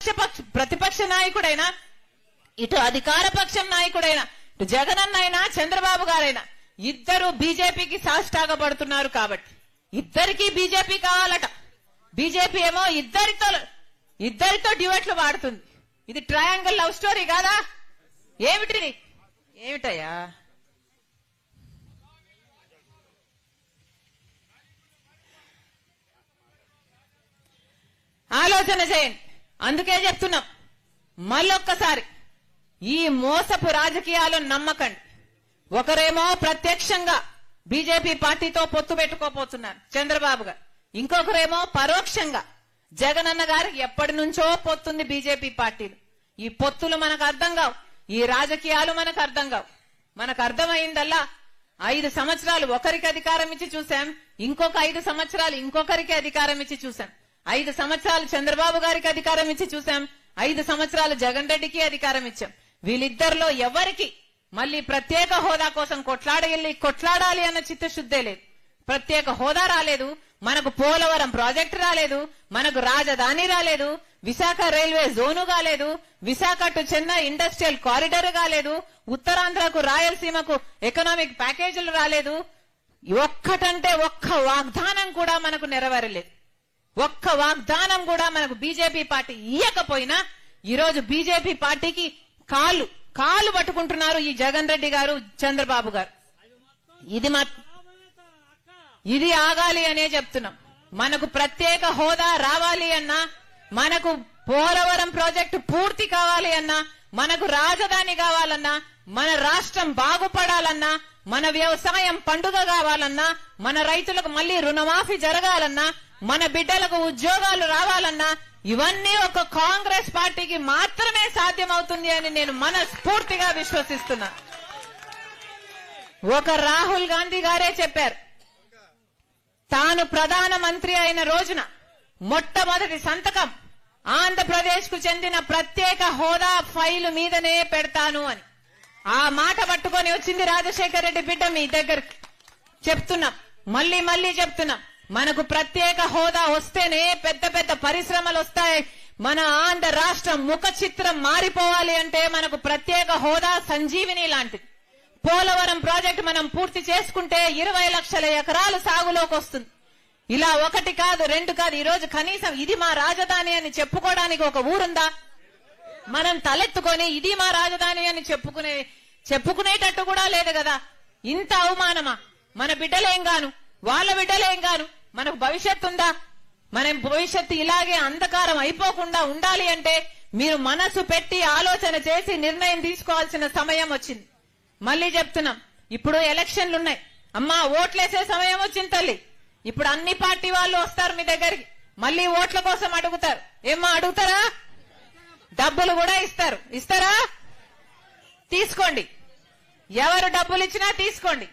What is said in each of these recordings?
ప్రతిపక్ష నాయకుడైనా ఇటు అధికార పక్షం నాయకుడైనా ఇటు జగనన్న అయినా చంద్రబాబు గారైనా ఇద్దరు బీజేపీకి సాష్టాగపడుతున్నారు కాబట్టి ఇద్దరికి బీజేపీ కావాలట. బీజేపీ ఏమో ఇద్దరితో డ్యూయెట్లు వాడుతుంది. ఇది ట్రయాంగిల్ లవ్ స్టోరీ కాదా? ఏమిటయ్యా? ఆలోచన చేయండి. అందుకే చెప్తున్నాం, మళ్ళొక్కసారి ఈ మోసపు రాజకీయాలు నమ్మకండి. ఒకరేమో ప్రత్యక్షంగా బీజేపీ పార్టీతో పొత్తు పెట్టుకోపోతున్నారు చంద్రబాబు గారు, ఇంకొకరేమో పరోక్షంగా జగనన్న గారికి ఎప్పటి నుంచో పొత్తుంది బీజేపీ పార్టీలు. ఈ పొత్తులు మనకు అర్థం కావు, ఈ రాజకీయాలు మనకు అర్థం కావు. మనకు అర్థమైందల్లా 5 సంవత్సరాలు ఒకరికి అధికారం ఇచ్చి చూశాం, ఇంకొక 5 సంవత్సరాలు ఇంకొకరికి అధికారం ఇచ్చి చూశాం. 5 సంవత్సరాలు చంద్రబాబు గారికి అధికారం ఇచ్చి చూశాం, 5 సంవత్సరాలు జగన్ రెడ్డికి అధికారం ఇచ్చాం. వీళ్ళిద్దరిలో ఎవరికి మళ్ళీ ప్రత్యేక హోదా కోసం కొట్లాడాలి అన్న చిత్తశుద్ధే లేదు. ప్రత్యేక హోదా రాలేదు, మనకు పోలవరం ప్రాజెక్టు రాలేదు, మనకు రాజధాని రాలేదు, విశాఖ రైల్వే జోను కాలేదు, Visakha to Chennai industrial corridor కాలేదు, ఉత్తరాంధ్రకు రాయలసీమకు ఎకనామిక్ ప్యాకేజీలు రాలేదు. ఒక్కటంటే ఒక్క వాగ్దానం కూడా మనకు నెరవేరలేదు. ఒక్క వాగ్దానం కూడా మనకు బీజేపీ పార్టీ ఇయ్యకపోయినా ఈరోజు బీజేపీ పార్టీకి కాలు పట్టుకుంటున్నారు ఈ జగన్ రెడ్డి గారు, చంద్రబాబు గారు. ఇది ఆగాలి అనే చెప్తున్నాం. మనకు ప్రత్యేక హోదా రావాలి అన్నా, మనకు పోలవరం ప్రాజెక్టు పూర్తి కావాలి అన్నా, మనకు రాజధాని కావాలన్నా, మన రాష్ట్రం బాగుపడాలన్నా, మన వ్యవసాయం పండుగ కావాలన్నా, మన రైతులకు మళ్లీ రుణమాఫీ జరగాలన్నా, మన బిడ్డలకు ఉద్యోగాలు రావాలన్నా, ఇవన్నీ ఒక కాంగ్రెస్ పార్టీకి మాత్రమే సాధ్యమవుతుంది అని నేను మనస్ఫూర్తిగా విశ్వసిస్తున్నా. ఒక రాహుల్ గాంధీ గారే చెప్పారు, తాను ప్రధానమంత్రి అయిన రోజున మొట్టమొదటి సంతకం ఆంధ్రప్రదేశ్ కు చెందిన ప్రత్యేక హోదా ఫైలు మీదనే పెడతాను అని. ఆ మాట పట్టుకొని వచ్చింది రాజశేఖర రెడ్డి బిడ్డ మీ దగ్గరికి. చెప్తున్నాం, మళ్లీ చెప్తున్నాం, మనకు ప్రత్యేక హోదా వస్తేనే పెద్ద పెద్ద పరిశ్రమలు వస్తాయి. మన ఆంధ్ర రాష్ట్రం ముఖ చిత్రం మారిపోవాలి అంటే మనకు ప్రత్యేక హోదా సంజీవిని లాంటిది. పోలవరం ప్రాజెక్టు మనం పూర్తి చేసుకుంటే 20 లక్షల ఎకరాలు సాగులోకి వస్తుంది. ఇలా 1 కాదు 2 కాదు, ఈ రోజు కనీసం ఇది మా రాజధాని అని చెప్పుకోవడానికి ఒక ఊరుందా? మనం తలెత్తుకొని ఇది మా రాజధాని అని చెప్పుకునేటట్టు కూడా లేదు కదా. ఇంత అవమానమా? మన బిడ్డలేం గాను, వాళ్ళ బిడ్డలేం గాను, మనకు భవిష్యత్తు ఉందా? మన భవిష్యత్తు ఇలాగే అంధకారం అయిపోకుండా ఉండాలి అంటే మీరు మనసు పెట్టి ఆలోచన చేసి నిర్ణయం తీసుకోవాల్సిన సమయం వచ్చింది. మళ్లీ చెప్తున్నాం, ఇప్పుడు ఎలక్షన్లున్నాయి అమ్మా, ఓట్లేసే సమయం వచ్చింది తల్లి. ఇప్పుడు అన్ని పార్టీ వాళ్ళు వస్తారు మీ దగ్గరికి, మళ్లీ ఓట్ల కోసం అడుగుతారు. ఏమ్మా అడుగుతారా? డబ్బులు కూడా ఇస్తారా? తీసుకోండి. ఎవరు డబ్బులు ఇచ్చినా తీసుకోండి,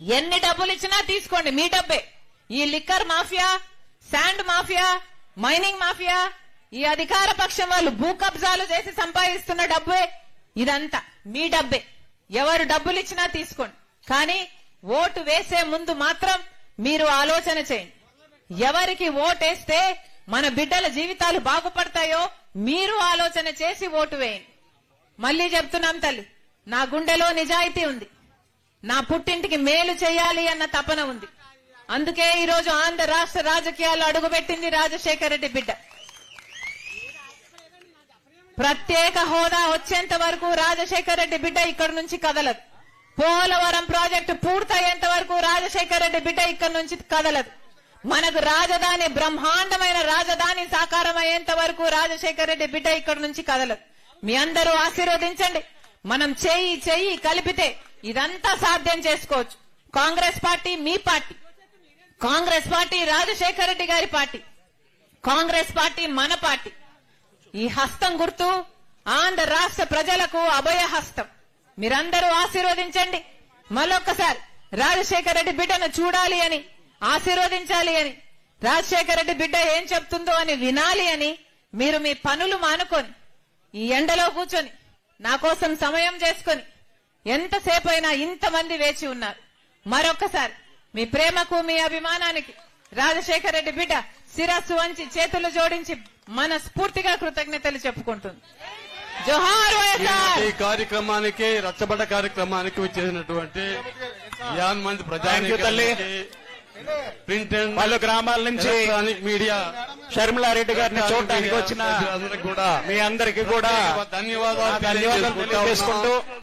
ఎన్ని డబ్బులు ఇచ్చినా తీసుకోండి, మీ డబ్బే. ఈ liquor mafia, sand mafia, mining mafia, ఈ అధికార పక్షం వాళ్ళు భూ కబ్జాలు చేసి సంపాదిస్తున్న డబ్బే, ఇదంతా మీ డబ్బే. ఎవరు డబ్బులు ఇచ్చినా తీసుకోండి, కానీ ఓటు వేసే ముందు మాత్రం మీరు ఆలోచన చేయండి. ఎవరికి ఓటేస్తే మన బిడ్డల జీవితాలు బాగుపడతాయో మీరు ఆలోచన చేసి ఓటు వేయండి. మళ్లీ చెప్తున్నాం తల్లి, నా గుండెలో నిజాయితీ ఉంది, నా పుట్టింటికి మేలు చేయాలి అన్న తపన ఉంది. అందుకే ఈరోజు ఆంధ్ర రాష్ట్ర రాజకీయాల్లో అడుగుపెట్టింది రాజశేఖర రెడ్డి బిడ్డ. ప్రత్యేక హోదా వచ్చేంత వరకు రాజశేఖర రెడ్డి బిడ్డ ఇక్కడ నుంచి కదలదు. పోలవరం ప్రాజెక్టు పూర్తయ్యేంత వరకు రాజశేఖర రెడ్డి బిడ్డ ఇక్కడ నుంచి కదలదు. మనకు రాజధాని, బ్రహ్మాండమైన రాజధాని సాకారం అయ్యేంత వరకు రాజశేఖర రెడ్డి బిడ్డ ఇక్కడ నుంచి కదలదు. మీ అందరూ ఆశీర్వదించండి. మనం చెయ్యి కలిపితే ఇదంతా సాధ్యం చేసుకోవచ్చు. కాంగ్రెస్ పార్టీ మీ పార్టీ, కాంగ్రెస్ పార్టీ రాజశేఖర రెడ్డి గారి పార్టీ, కాంగ్రెస్ పార్టీ మన పార్టీ. ఈ హస్తం గుర్తు ఆంధ్ర రాష్ట్ర ప్రజలకు అభయ హస్తం. మీరందరూ ఆశీర్వదించండి. మళ్ళొక్కసారి రాజశేఖర రెడ్డి బిడ్డను చూడాలి అని, ఆశీర్వదించాలి అని, రాజశేఖర రెడ్డి బిడ్డ ఏం చెప్తుందో అని వినాలి అని మీరు మీ పనులు మానుకొని ఈ ఎండలో కూర్చొని నా కోసం సమయం చేసుకొని ఎంతసేపు అయినా ఇంతమంది వేచి ఉన్నారు. మరొక్కసారి మీ ప్రేమకు, మీ అభిమానానికి రాజశేఖర రెడ్డి బిడ్డ శిరస్సు వంచి చేతులు జోడించి మనస్ఫూర్తిగా కృతజ్ఞతలు చెప్పుకుంటుంది. జోహార్ వైఎస్ఆర్. ఈ కార్యక్రమానికి రచ్చబండ కార్యక్రమానికి వచ్చేసినటువంటి మంది ప్రజానికి ప్రింట్ అండ్ పలు గ్రామాల నుంచి ఎలక్ట్రానిక్ మీడియా షర్మిలారెడ్డి గారిని చూడడానికి వచ్చిన అందరికి కూడా మీ అందరికీ కూడా ధన్యవాదాలు తెలియజేసుకుంటూ